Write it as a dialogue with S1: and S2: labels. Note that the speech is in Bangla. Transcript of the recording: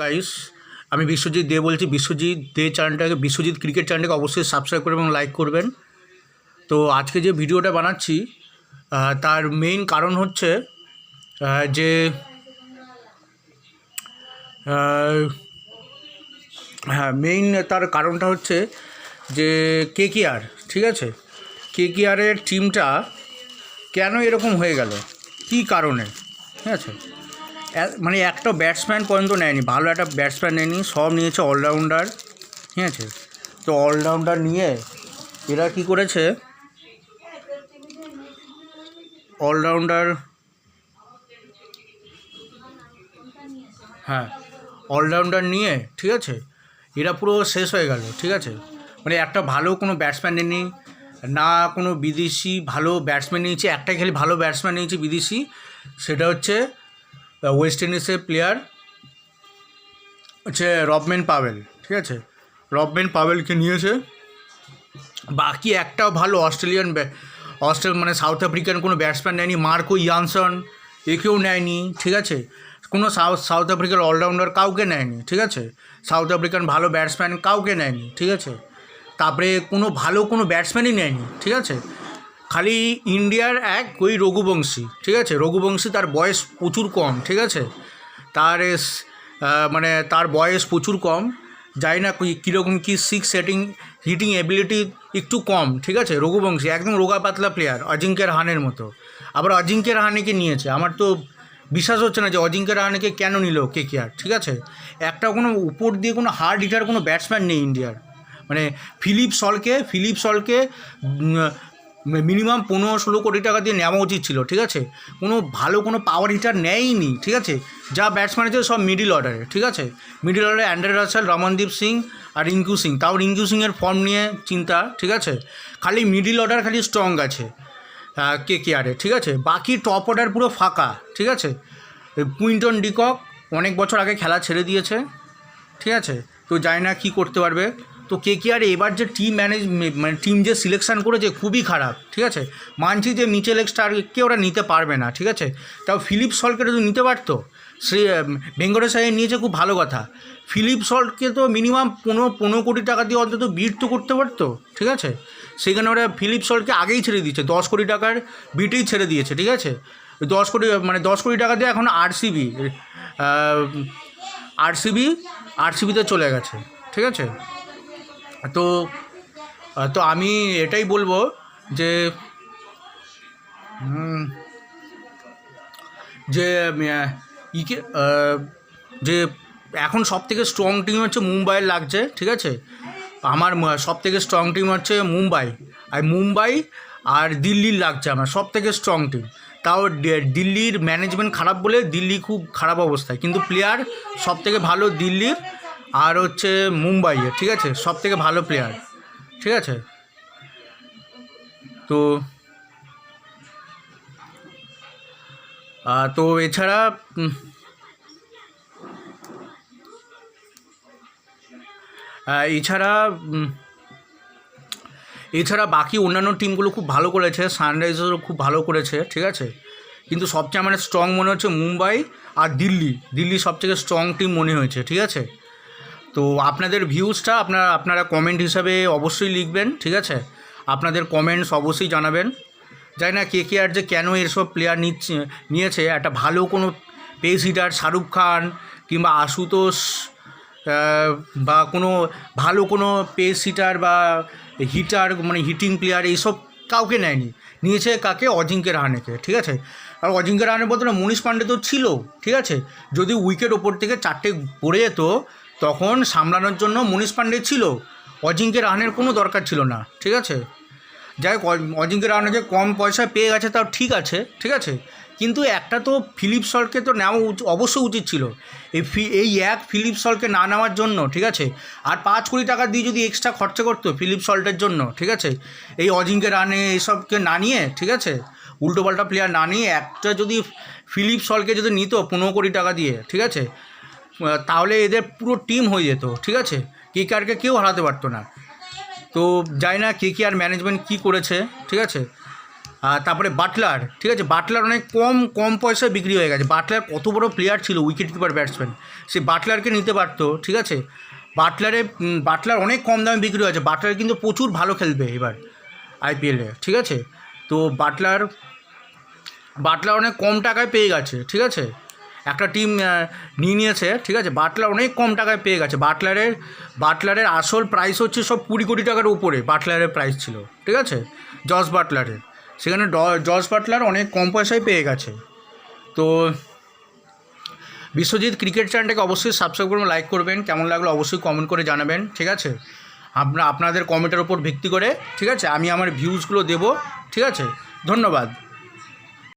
S1: গাইস, আমি বিশ্বজিৎ দে বলছি। বিশ্বজিৎ দে চ্যানেলটাকে, বিশ্বজিৎ ক্রিকেট চ্যানেলটাকে অবশ্যই সাবস্ক্রাইব করবেন এবং লাইক করবেন। তো আজকে যে ভিডিওটা বানাচ্ছি তার মেইন কারণ হচ্ছে যে মেইন তার কারণটা হচ্ছে যে কেকেআর, ঠিক আছে, কেকেআরের টিমটা কেন এরকম হয়ে গেল, কী কারণে, ঠিক আছে। মানে একটা ব্যাটসম্যান পর্যন্ত নেয়নি, ভালো একটা ব্যাটসম্যান নেয়নি, সব নিয়েছে অলরাউন্ডার, ঠিক আছে। তো অলরাউন্ডার নিয়ে এরা কী করেছে, অলরাউন্ডার নিয়ে, ঠিক আছে, এরা পুরো শেষ হয়ে গেল, ঠিক আছে। মানে একটা ভালো কোনো ব্যাটসম্যান নেয়নি, না কোনো বিদেশি ভালো ব্যাটসম্যান নিয়েছে, একটাই খালি ভালো ব্যাটসম্যান নিয়েছে বিদেশি, সেটা হচ্ছে ওয়েস্ট ইন্ডিজের প্লেয়ার হচ্ছে রবম্যান পাওয়েল, ঠিক আছে। রবম্যান পাওয়েলকে নিয়েছে, বাকি একটাও ভালো অস্ট্রেলিয়ান মানে সাউথ আফ্রিকান কোনো ব্যাটসম্যান নেয়নি। মার্কো ইয়ানসন একেও নেয়নি, ঠিক আছে। কোনো সাউথ আফ্রিকার অলরাউন্ডার কাউকে নেয়নি, ঠিক আছে। সাউথ আফ্রিকান ভালো ব্যাটসম্যান কাউকে নেয়নি, ঠিক আছে। তারপরে কোনো ব্যাটসম্যানই নেয়নি, ঠিক আছে। খালি ইন্ডিয়ার ওই রঘুবংশী, ঠিক আছে। রঘুবংশী, তার বয়স প্রচুর কম, ঠিক আছে। তার বয়স প্রচুর কম, জানি না কীরকম কী হিটিং এবিলিটি একটু কম, ঠিক আছে। রঘুবংশী একদম রোগা পাতলা প্লেয়ার, অজিঙ্ক্য রাহানের মতো। আবার অজিঙ্ক্য রাহানেকে নিয়েছে, আমার তো বিশ্বাস হচ্ছে না যে অজিঙ্ক্য রাহানেকে কেন নিল কেকেআর, ঠিক আছে। একটা কোনো উপর দিয়ে কোনো হার্ড হিটার কোনো ব্যাটসম্যান নেই ইন্ডিয়ার। মানে ফিলিপ সলকে মিনিমাম 15-16 কোটি টাকা দিয়ে নেওয়া উচিত ছিল, ঠিক আছে। কোনো পাওয়ার হিটার নেয়নি, ঠিক আছে। যা ব্যাটসম্যান আছে সব মিডিল অর্ডারে, ঠিক আছে। মিডিল অর্ডারে অ্যান্ড্রে রাসেল, রমনদীপ সিং আর রিঙ্কু সিং, তাও রিঙ্কু সিংয়ের ফর্ম নিয়ে চিন্তা, ঠিক আছে। খালি মিডিল অর্ডার খালি স্ট্রং আছে কেকেআরে, ঠিক আছে। বাকি টপ অর্ডার পুরো ফাঁকা, ঠিক আছে। কুইন্টন ডিকক অনেক বছর আগে খেলা ছেড়ে দিয়েছে, ঠিক আছে। তো জানি না কী করতে পারবে। তো কেকেআর এবার যে টিম যে সিলেকশান করেছে খুবই খারাপ, ঠিক আছে। মানছি যে মিচেল স্টার্ককে ওরা নিতে পারবে না, ঠিক আছে। তাও ফিলিপ সল্টকে তো নিতে পারতো। ভেঙ্কটেশ আইয়ার নিয়েছে, খুব ভালো কথা। ফিলিপ সল্টকে তো মিনিমাম 15 কোটি টাকা দিয়ে অন্তত বিট তো করতে পারতো, ঠিক আছে। সেখানে ওরা ফিলিপ সল্টকে আগেই ছেড়ে দিয়েছে, 10 কোটি টাকার বিটেই ছেড়ে দিয়েছে, ঠিক আছে। 10 কোটি টাকা দিয়ে এখন আরসিবিতে চলে গেছে, ঠিক আছে। তো আমি এটাই বলবো যে যে যে এখন সবথেকে স্ট্রং টিম হচ্ছে মুম্বাইয়ের লাগছে, ঠিক আছে। আমার সবথেকে স্ট্রং টিম হচ্ছে মুম্বাই আর দিল্লির লাগছে আমার সবথেকে স্ট্রং টিম। তাও দিল্লির ম্যানেজমেন্ট খারাপ বলে দিল্লি খুব খারাপ অবস্থায়, কিন্তু প্লেয়ার সবথেকে ভালো দিল্লির আর হচ্ছে মুম্বাইয়ের, ঠিক আছে, সবথেকে ভালো প্লেয়ার, ঠিক আছে। তো এছাড়া বাকি অন্যান্য টিমগুলো খুব ভালো করেছে, সানরাইজার্সও খুব ভালো করেছে, ঠিক আছে। কিন্তু সবচেয়ে আমার স্ট্রং মনে হচ্ছে মুম্বাই আর দিল্লি সবথেকে স্ট্রং টিম মনে হয়েছে, ঠিক আছে। তো আপনাদের ভিউজটা আপনারা কমেন্ট হিসাবে অবশ্যই লিখবেন, ঠিক আছে। আপনাদের কমেন্টস অবশ্যই জানাবেন। জানি না কেকেআর যে কেন এসব প্লেয়ার নিয়েছে, একটা ভালো কোনো পেস হিটার শাহরুখ খান কিংবা আশুতোষ বা কোনো ভালো কোনো পেস হিটার বা মানে হিটিং প্লেয়ার এইসব কাউকে নিয়েছে কাকে, অজিঙ্ক্য রাহানেকে, ঠিক আছে। আর অজিঙ্ক্য রাহানের বদলে মনীষ পাণ্ডে তো ছিল, ঠিক আছে। যদি উইকেট ওপর থেকে 4টে পড়ে যেত তখন সামলানোর জন্য মনীষ পাণ্ডে ছিল, অজিঙ্ক্য রাহানের কোনো দরকার ছিল না, ঠিক আছে। যাই হোক, অজিঙ্ক্য রাহানে যে কম পয়সা পেয়ে গেছে তাও ঠিক আছে, ঠিক আছে। কিন্তু একটা তো ফিলিপ সল্টকে তো নেওয়া অবশ্যই উচিত ছিল। ফিলিপ সল্টকে না নেওয়ার জন্য, ঠিক আছে, আর 5 কোটি টাকা দিয়ে যদি এক্সট্রা খরচা করতো ফিলিপ সল্টের জন্য, ঠিক আছে, এই অজিঙ্ক্য রাহানে এইসবকে না নিয়ে, ঠিক আছে, উল্টোপাল্টা প্লেয়ার না নিয়ে একটা যদি ফিলিপ সল্টকে যদি নিত 15 কোটি টাকা দিয়ে, ঠিক আছে, তাহলে এদের পুরো টিম হয়ে যেত, ঠিক আছে। কেকেআরকে কেউ হারাতে পারতো না। তো জানি না কেকেআর ম্যানেজমেন্ট কী করেছে, ঠিক আছে। তারপরে বাটলার, ঠিক আছে, বাটলার অনেক কম পয়সায় বিক্রি হয়ে গেছে। বাটলার কত বড় প্লেয়ার ছিল, উইকেট কিপার ব্যাটসম্যান, সে বাটলারকে নিতে পারতো, ঠিক আছে। বাটলার অনেক কম দামে বিক্রি হয়েছে। বাটলার কিন্তু প্রচুর ভালো খেলবে এবার আইপিএলে, ঠিক আছে। তো বাটলার অনেক কম টাকায় পেয়ে গেছে, ঠিক আছে, একটা টিম নিয়েছে, ঠিক আছে। বাটলার অনেক কম টাকায় পেয়ে গেছে। বাটলারের আসল প্রাইস হচ্ছে সব 20 কোটি টাকার উপরে বাটলারের প্রাইস ছিল, ঠিক আছে, জস বাটলারের। সেখানে জস বাটলার অনেক কম পয়সায় পেয়ে গেছে। তো বিশ্বজিৎ ক্রিকেট চ্যানেলটাকে অবশ্যই সাবস্ক্রাইব করবেন, লাইক করবেন, কেমন লাগলো অবশ্যই কমেন্ট করে জানাবেন, ঠিক আছে। আপনাদের কমেন্টের ওপর ভিত্তি করে, ঠিক আছে, আমি আমার ভিউজগুলো দেবো, ঠিক আছে। ধন্যবাদ।